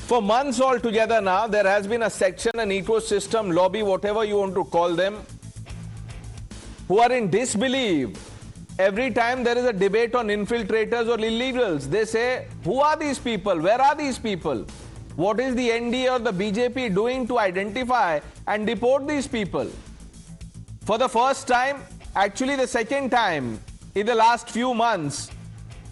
For months altogether now, there has been a section, an ecosystem, lobby, whatever you want to call them, who are in disbelief. Every time there is a debate on infiltrators or illegals, they say, who are these people? Where are these people? What is the NDA or the BJP doing to identify and deport these people? For the first time, actually the second time in the last few months,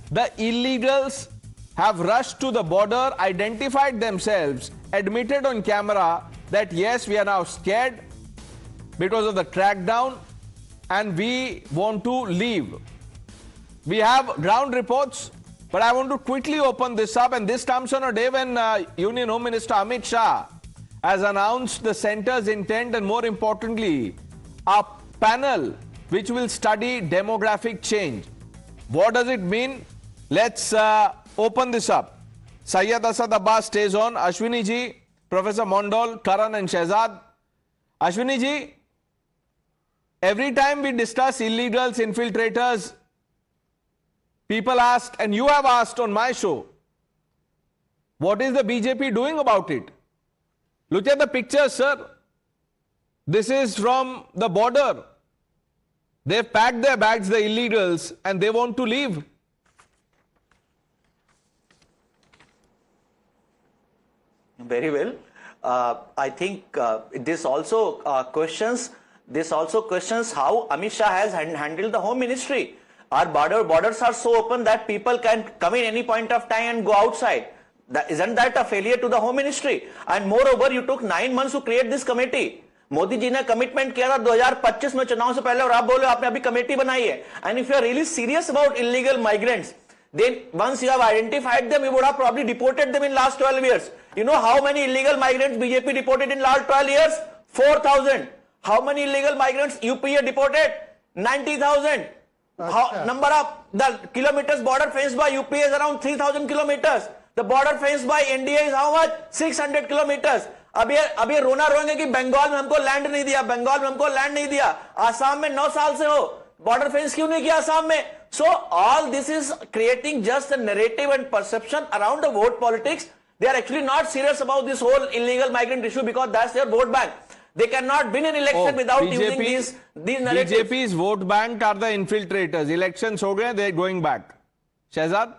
the illegals have rushed to the border, identified themselves, admitted on camera that yes, we are now scared because of the crackdown and we want to leave. We have ground reports, but I want to quickly open this up, and this comes on a day when Union Home Minister Amit Shah has announced the centre's intent and, more importantly, a panel which will study demographic change. What does it mean? Let's open this up. Syed Asad Abbas stays on. Ashwini ji, Professor Mondal, Karan and Shehzad. Ashwini ji, every time we discuss illegals, infiltrators, people ask, and you have asked on my show, what is the BJP doing about it? Look at the pictures, sir. This is from the border. They've packed their bags, the illegals, and they want to leave. Very well. I think this also questions how Amit Shah has handled the Home Ministry. Our borders are so open that people can come in any point of time and go outside. Isn't that a failure to the Home Ministry? And moreover, you took 9 months to create this committee. Modi ji ने commitment किया था 2025 में चुनाव से पहले, और आप बोले आपने अभी कमेटी बनाई है. And if you are really serious about illegal migrants, then once you have identified them, you would have probably deported them in last 12 years. You know how many illegal migrants BJP deported in last 12 years? 4,000. How many illegal migrants UPA deported? 90,000. Number of the kilometers border fenced by UPA is around 3,000 kilometers. The border fenced by India is how much? 600 kilometers. अभी रोना रोएंगे कि बंगाल में हमको land नहीं दिया, बंगाल में हमको land नहीं दिया. आसाम में 9 साल से हो, बॉर्डर फेंस क्यों नहीं किया आसाम में? So all this is creating just a narrative and perception around the vote politics. They are actually not serious about this whole illegal migrant issue because that's their vote bank. They cannot win an election without using these narratives. BJP's vote bank are the infiltrators. Elections ho gaye, they're going back. Shehzad?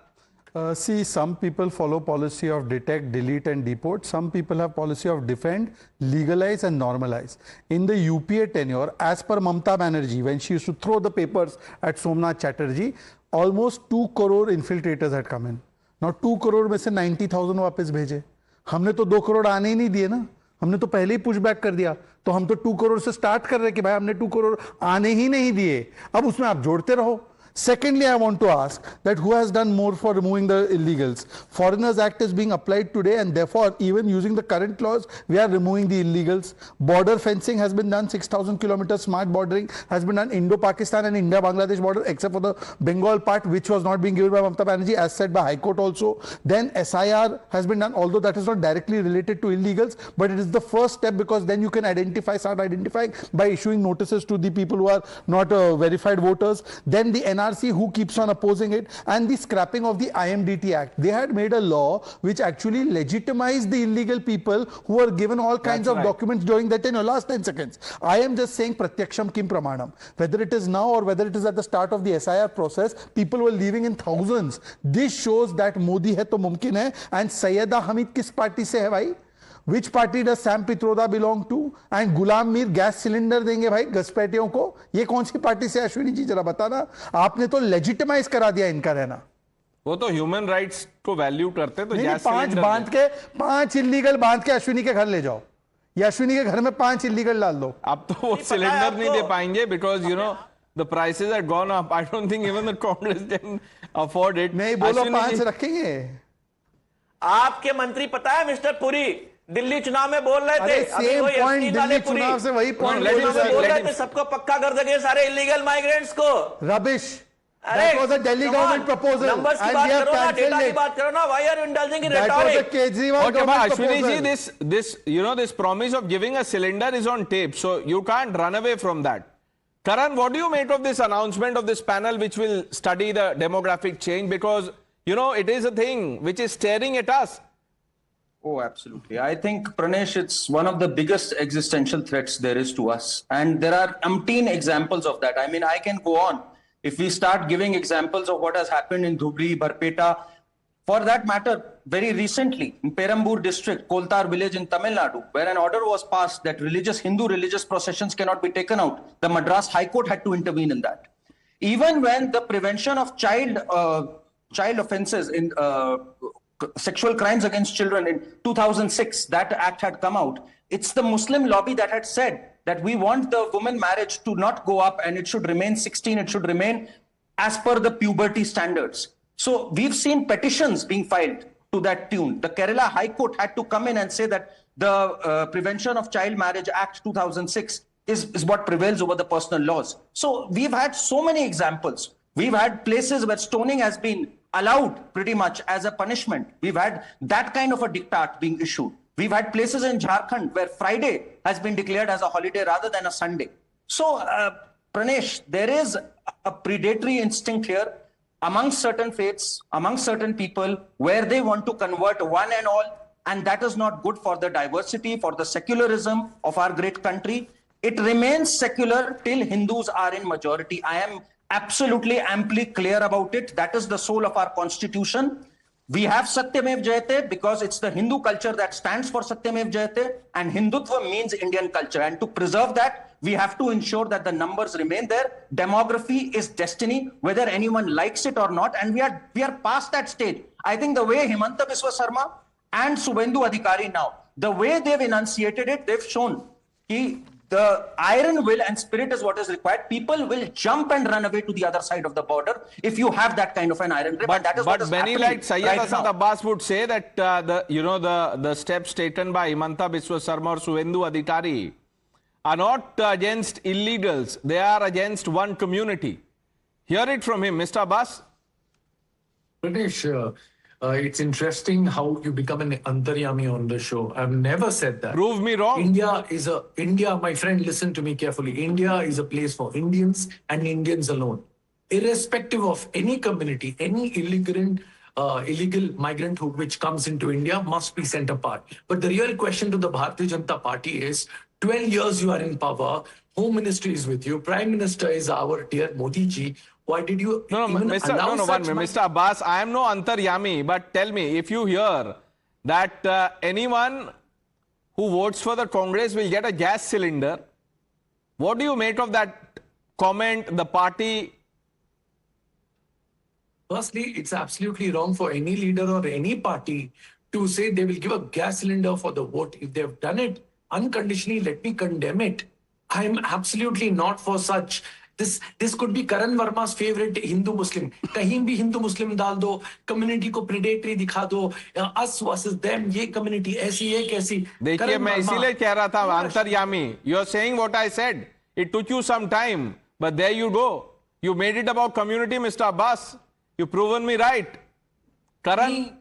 See, some people follow policy of detect, delete and deport. Some people have policy of defend, legalize and normalize. In the UPA tenure, as per Mamata Banerjee, when she used to throw the papers at Somnath Chatterjee, almost 2 crore infiltrators had come in. Now 2 crore में से 90,000 वापस भेजे. हमने तो 2 crore आने ही नहीं दिए ना. हमने तो पहले ही पुश बैक कर दिया. तो हम तो 2 crore से स्टार्ट कर रहे कि भाई हमने 2 crore आने ही नहीं दिए. अब उसमें आप जोड़ते रहो. Secondly, I want to ask that who has done more for removing the illegals? Foreigners Act is being applied today, and therefore even using the current laws, we are removing the illegals. Border fencing has been done, 6,000 kilometers smart bordering has been done, Indo-Pakistan and India-Bangladesh border, except for the Bengal part, which was not being given by Mamata Banerjee, as said by High Court also. Then SIR has been done, although that is not directly related to illegals, but it is the first step because then you can start identifying by issuing notices to the people who are not verified voters. Then the NRC, who keeps on opposing it, and the scrapping of the IMDT Act. They had made a law which actually legitimized the illegal people who were given all kinds of documents during that tenure. Last 10 seconds. I am just saying pratyaksham kim pramanam. Whether it is now or whether it is at the start of the SIR process, people were leaving in thousands. This shows that Modi hai to mumkin hai. And Sayyeda Hamid kis party se hai bhai? Which party does Sam Pitroda belong to? And Gulam Mir gas cylinder देंगे भाई घसपैठियों को? ये कौन सी party से? अश्विनी जी जरा बताना. आपने तो लेजिटिमाइज करा दिया इनका रहना. वो तो ह्यूमन राइट्स को वैल्यू करते तो नहीं, 5 इलीगल बांध के अश्विनी के घर ले जाओ. या अश्विनी के घर में 5 इलीगल डाल दो. अब तो वो सिलेंडर नहीं दे पाएंगे because you know the prices have gone up. I don't think even the Congress can afford it. नहीं बोलो 5 रखेंगे. आपके मंत्री पता है मिस्टर पुरी दिल्ली चुनाव में बोल रहे थे, सेम पॉइंट दिल्ली चुनाव से वही पॉइंट बोल रहे थे, सबको पक्का कर देंगे सारे इलीगल माइग्रेंट्स को. Rubbish. That was a Delhi government proposal. Numbers की बात करो ना, डेटा की बात करो ना. Why are you indulging in rhetoric? That was a Kejriwal government Ashwini proposal. ji, this promise of giving a cylinder is on tape, so you can't run away from that. Karan, what do you make of this announcement of this panel which will study the demographic change? Because, you know, it is a thing which is staring at us. Oh, absolutely. I think, Pranesh, it's one of the biggest existential threats there is to us. And there are umpteen examples of that. I mean, I can go on. If we start giving examples of what has happened in Dhubri, Barpeta, for that matter, very recently in Perambur district, Koltar village in Tamil Nadu, where an order was passed that Hindu religious processions cannot be taken out, the Madras High Court had to intervene in that. Even when the prevention of child offences in sexual crimes against children in 2006, that act had come out. It's the Muslim lobby that had said that we want the women marriage to not go up and it should remain 16, it should remain as per the puberty standards. So we've seen petitions being filed to that tune. The Kerala High Court had to come in and say that the Prevention of Child Marriage Act 2006 is what prevails over the personal laws. So we've had so many examples. We've had places where stoning has been allowed pretty much as a punishment. We've had that kind of a diktat being issued. We've had places in Jharkhand where Friday has been declared as a holiday rather than a Sunday. So, Pranesh, there is a predatory instinct here amongst certain faiths, amongst certain people, where they want to convert one and all, and that is not good for the diversity, for the secularism of our great country. It remains secular till Hindus are in majority. I am absolutely amply clear about it. That is the soul of our constitution. We have Satyamev Jayate because it's the Hindu culture that stands for Satyamev Jayate, and Hindutva means Indian culture. And to preserve that, we have to ensure that the numbers remain there. Demography is destiny, whether anyone likes it or not. And we are past that stage. I think the way Himanta Biswa Sarma and Suvendu Adhikari now, the way they've enunciated it, they've shown the iron will and spirit is what is required. People will jump and run away to the other side of the border if you have that kind of an iron grip. But, that is but what is many happening like Syed right Asad now. Abbas would say that the steps taken by Himanta Biswa Sarma or Suvendu Adhikari are not against illegals. They are against one community. Hear it from him, Mr. Abbas. Pranesh, it's interesting how you become an antaryami on the show. I've never said that. Prove me wrong. India, my friend, listen to me carefully. India is a place for Indians and Indians alone. Irrespective of any community, any illegal migrant which comes into India must be sent apart. But the real question to the Bharatiya Janata Party is, 12 years you are in power, Home Ministry is with you, Prime Minister is our dear Modi ji. Why did you Mr. Abbas, I am no antaryami, but tell me, if you hear that anyone who votes for the Congress will get a gas cylinder, what do you make of that comment, the party? Firstly, it's absolutely wrong for any leader or any party to say they will give a gas cylinder for the vote. If they've done it unconditionally, let me condemn it. I'm absolutely not for such. This could be Karan Verma's favorite Hindu Muslim. Kahin bhi Hindu Muslim dal do, community ko predatory dikha do, us versus them, ye community aisi ye kaisi. देखिए मैं इसीलिए कह रहा था अंतर्यामी. You're saying what I said. It took you some time, but there you go. You made it about community, Mr. Abbas. You've proven me right. Karan.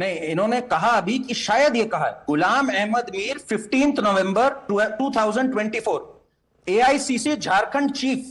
नहीं, इन्होंने कहा अभी कि शायद ये कहा है गुलाम अहमद मीर 15 नवंबर 2024 AICC Jharkhand chief.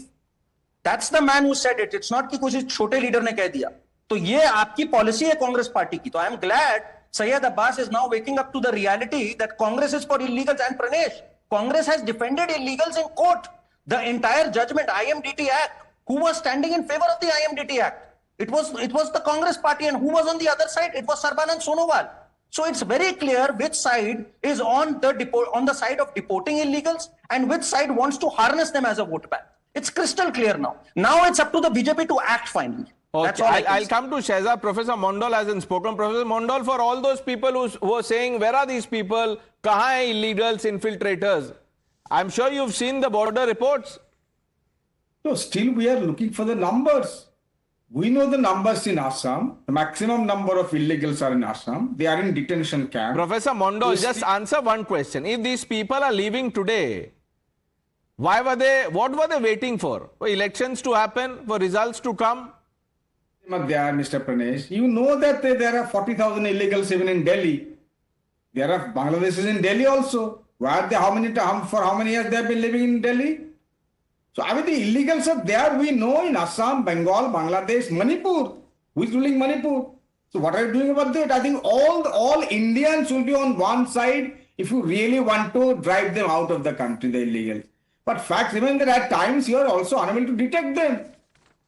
That's the man who said it. It's not कि कुछ छोटे लीडर ने कह दिया. तो ये आपकी पॉलिसी है कांग्रेस पार्टी की. तो I am glad Syed Abbas is now waking up to the reality that Congress is for illegals. And Pranesh, Congress has defended illegals in court. The entire judgment, IMDT Act, who was standing in favor of the IMDT Act? It was the Congress party, and who was on the other side? It was Sarbanand Sonowal. So it's very clear which side is on the side of deporting illegals and which side wants to harness them as a vote bank. It's crystal clear now. Now it's up to the BJP to act finally. Okay, I'll come to Shehzad. Professor Mondal hasn't spoken. Professor Mondal, for all those people who are saying, where are these people? Kahan hai illegals, infiltrators? I'm sure you've seen the border reports. No, still we are looking for the numbers. We know the numbers in Assam. The maximum number of illegals are in Assam. They are in detention camp. Professor Mondal, just answer one question. If these people are leaving today, what were they waiting for? For elections to happen? For results to come? Mr. Pranesh, you know that there are 40,000 illegals even in Delhi. There are Bangladeshis in Delhi also. Why are they, for how many years they have been living in Delhi? So, I mean, the illegals are there, we know, in Assam, Bengal, Bangladesh, Manipur. Who is ruling Manipur? So what are you doing about that? I think all Indians will be on one side if you really want to drive them out of the country, the illegals. But facts remain that at times you are also unable to detect them.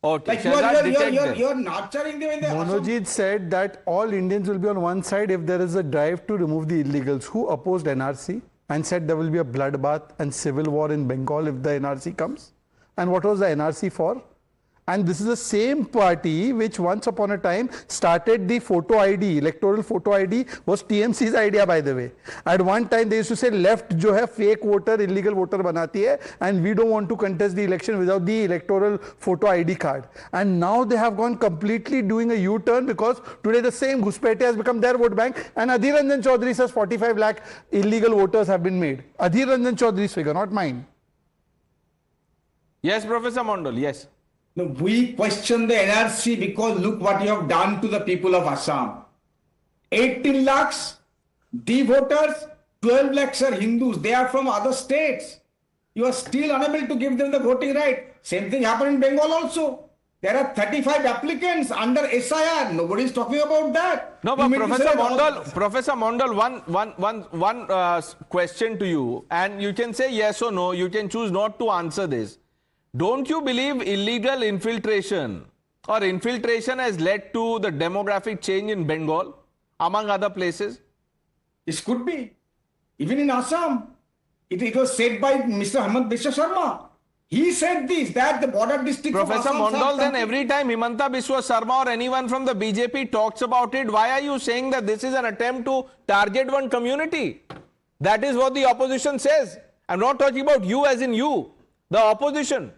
Okay, Like you're nurturing them in the Monojit said that all Indians will be on one side if there is a drive to remove the illegals. Who opposed NRC and said there will be a bloodbath and civil war in Bengal if the NRC comes? And what was the NRC for? And this is the same party which once upon a time started the photo ID, electoral photo ID was TMC's idea, by the way. At one time they used to say left jo hai fake voter, illegal voter banati hai, and we don't want to contest the election without the electoral photo ID card. And now they have gone completely doing a U-turn because today the same Guspete has become their vote bank, and Adhir Ranjan Chaudhary says 45 lakh illegal voters have been made. Adhir Ranjan Chaudhary's figure, not mine. Yes, Professor Mondal, yes. No, we question the NRC because look what you have done to the people of Assam. 18 lakhs, the voters, 12 lakhs are Hindus. They are from other states. You are still unable to give them the voting right. Same thing happened in Bengal also. There are 35 applicants under SIR. Nobody is talking about that. No, but Professor Mondal, one question to you, and you can say yes or no. You can choose not to answer this. Don't you believe illegal infiltration or infiltration has led to the demographic change in Bengal, among other places? This could be. Even in Assam, it was said by Mr. Himanta Biswa Sharma. He said this, that the border district Professor Mondal, then every time Himanta Biswa Sharma or anyone from the BJP talks about it, why are you saying that this is an attempt to target one community? That is what the opposition says. I'm not talking about you as in you, the opposition.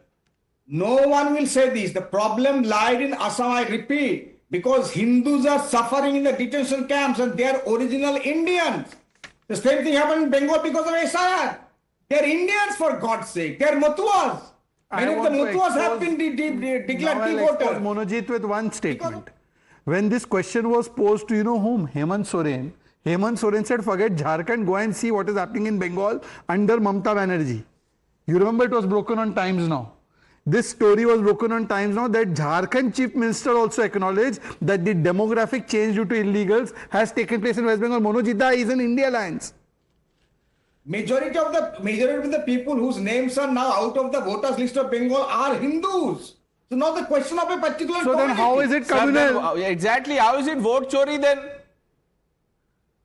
No one will say this. The problem lied in Assam, I repeat, because Hindus are suffering in the detention camps and they are original Indians. The same thing happened in Bengal because of SIR. They are Indians, for God's sake. They are Matuas. Many of the Matuas have been declared voters. Monojit with one statement. When this question was posed to you know whom? Hemant Soren. Hemant Soren said, forget Jharkhand, go and see what is happening in Bengal under Mamata Banerjee. You remember it was broken on Times Now. This story was broken on Times Now that Jharkhand Chief Minister also acknowledged that the demographic change due to illegals has taken place in West Bengal. Monojita is an India Alliance. Majority of the people whose names are now out of the voters list of Bengal are Hindus. So now the question of a particular So then how is it communal? Sir, exactly, how is it vote chori then?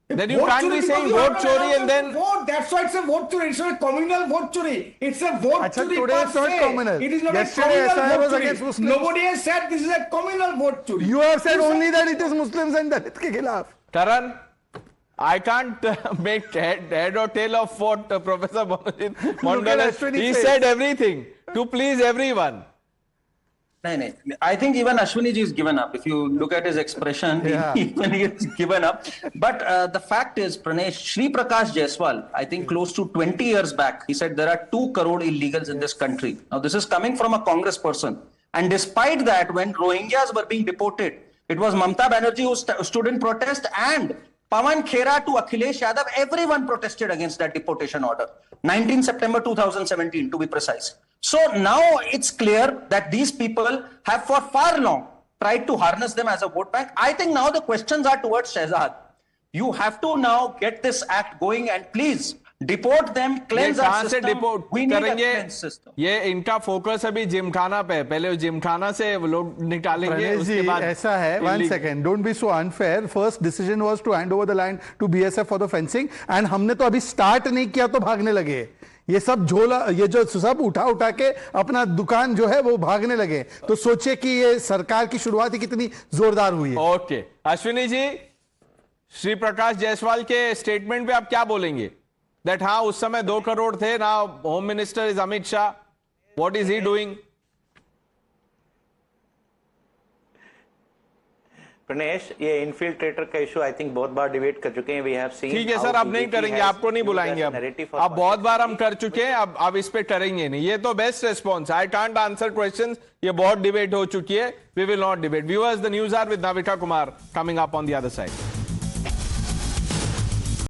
Then you can't be saying vote chori and then... Vote. That's why it's a vote chori. It's not a communal vote chori. It's a vote chori today it's not communal. It is not Yesterday, a communal vote chori. Nobody has said this is a communal vote chori. You have said only that it is Muslims and Dalit ke khilaf. Karan, I can't make head or tail of what Professor Mondal. He said everything to please everyone. No. I think even Ashwini ji is given up. If you look at his expression, even he is given up. But the fact is, Pranesh, Shri Prakash Jaiswal, I think close to 20 years back, he said there are 2 crore illegals in this country. Now, this is coming from a Congress person. And despite that, when Rohingyas were being deported, it was Mamata Banerjee who stood in protest, and Pawan Khera to Akhilesh Yadav, everyone protested against that deportation order. 19 September 2017, to be precise. So now it's clear that these people have for far long tried to harness them as a vote bank. I think now the questions are towards Shehzad. You have to now get this act going and please deport them, cleanse our system. We need a cleansed system. ये इनका focus अभी जिमखाना पे है. पहले जिमखाना से लोग निकालेंगे, उसके बाद ऐसा है. 1 second, don't be so unfair. First decision was to hand over the land to BSF for the fencing, and हमने तो अभी start नहीं किया तो भागने लगे. ये सब झोला, ये जो सब उठा के अपना दुकान जो है वो भागने लगे. तो सोचिए कि ये सरकार की शुरुआत ही कितनी जोरदार हुई है. ओके, अश्विनी जी, श्री प्रकाश जायसवाल के स्टेटमेंट पे आप क्या बोलेंगे? दैट हाँ उस समय 2 करोड़ थे. Now home minister is Amit Shah. What is he doing? Pranesh, ये इन्फिल्ट्रेटर का इशू आई थिंक बहुत बार डिबेट कर चुके हैं. We have seen. ठीक है सर, अब नहीं करेंगे, आपको नहीं बुलाएंगे. अब बहुत बार हम कर चुके हैं, अब इस पे करेंगे नहीं. ये तो best response. I can't answer questions. ये बहुत डिबेट हो चुकी है. We will not debate. Viewers, the news are with Navika Kumar coming up on the other side.